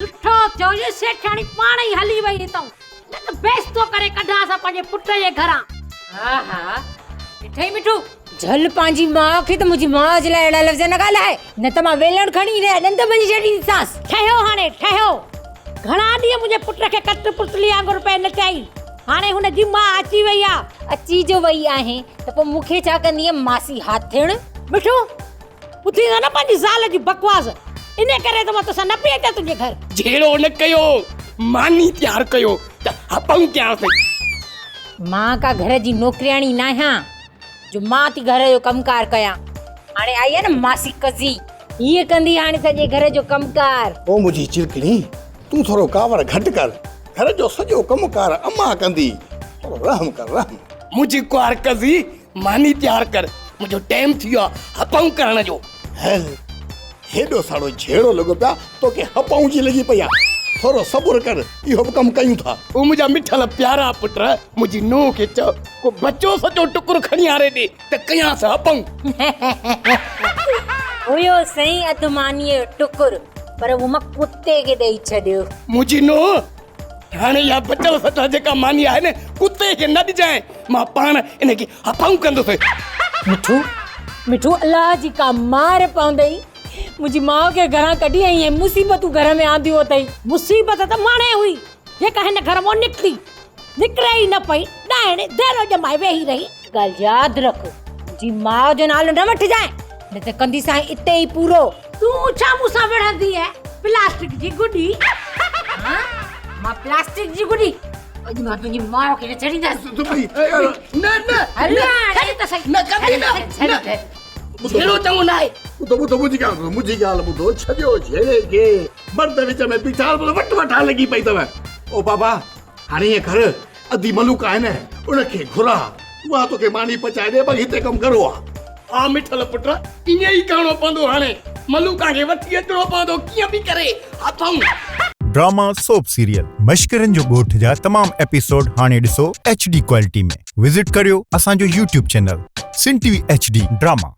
सुठो थियो जे सेठाणी पाण ई हली वई हितां न त बेस तो करे कढा सा पंहिंजे पुट जे घरां। हा हा मिठई मिठू झल पंहिंजी माउ खे त मुंहिंजी माउ जे लाइ अहिड़ा लफ़्ज़ न ॻाल्हाए, न त मां वेलण खणी ॾे ॾंद भञी छॾींदीसांसि। ठहियो हाणे ठहियो। घणा ॾींहं मुंहिंजे पुट खे कट पुतली वांगुरु पे नचाई, हाणे हुनजी माउ अची वई आहे। अची जो वई आहे त पोइ मूंखे छा कंदीअ मासी हाथिण। मिठू ॿुधी न पंहिंजी ज़ाल जी बकवास, इन करे त मां तोसां न पई अचां तुंहिंजे घर। जहिड़ो न कयो मानी तयारु कयो त हपऊं कयांसि। मां का घर जी नौकरियाणी न आहियां जो मां थी घर जो कमकार कयां। हाणे आई आहे न मासी कज़ी, हीअ कंदी हाणे सॼे घर जो कमकार। ओ मुंहिंजी चिरकणी, तूं थोरो कावर घटि कर, घर जो सॼो कमकार अम्मा कंदी, थोरो रहम कर रहम। मुंहिंजी कुआर कज़ी मानी तयारु कर, मुंहिंजो टाइम थी वियो आहे हपऊं करण जो। हल हेॾो सारो झेड़ो लॻो पिया तोखे हपाऊं जी लॻी पई आहे, थोरो सबुर कर, इहो बि कमु कयूं था। ओ मुंहिंजा मिठल प्यारा पुट, मुंहिंजी नूंहं खे चओ को बचो सॼो टुकुर खणी आरे ॾे त कयांसि हपऊं। हुयो सही अधु मानीअ जो टुकुर, पर उहो मां कुते खे ॾेई छॾियो। मुंहिंजी नूंहं हाणे इहा बचल सटा जेका मानी आहे न कुते खे न ॾिजांइ, मां पाण इनखे हपऊं कंदुसि। मिठू मिठू अलाह जी का मार पवंदई, मुंहिंजी माउ खे घरां कढी आई ऐं मुसीबतूं घर में आंदियूं अथई। मुसीबत त माणे हुई जेका हिन घर मां निकिती, निकिरे ई न पई, ॾाइण देरो ॼमाए वेही रही। ॻाल्हि यादि रख, मुंहिंजी माउ जो नालो न वठिजांइ, न त कंदीसां हिते ई पूरो। तूं छा मूंसां विढ़ंदी है प्लास्टिक जी गुडी? हाँ? मां प्लास्टिक जी गुडी? अॼु मां तुंहिंजी माउ खे न छॾींदसि। न न हल छॾ त सही। न कंदी न जहिड़ो चङो न आहे। ॿुधो मुंहिंजी ॻाल्हि ॿुधो, छॾियो झेड़े खे, मर्द विच में बीठा वट वठा लॻी पई अथव। ओ बाबा, हाणे हीअं कर, अधी मलूक आहे न उनखे घुरा, उहा तोखे मानी पचाए ॾे, भई हिते कमु करो आहे। हा मिठल पुट, ईअं ई करिणो पवंदो। हाणे मलूका खे वठी अचणो पवंदो कीअं बि करे हथऊं। ड्रामा सोप सीरियल मश्करनि जो ॻोठ जा तमाम एपिसोड हाणे ॾिसो HD क्वालिटी में। विज़िट करियो असांजो YouTube चैनल सिन TV HD ड्रामा।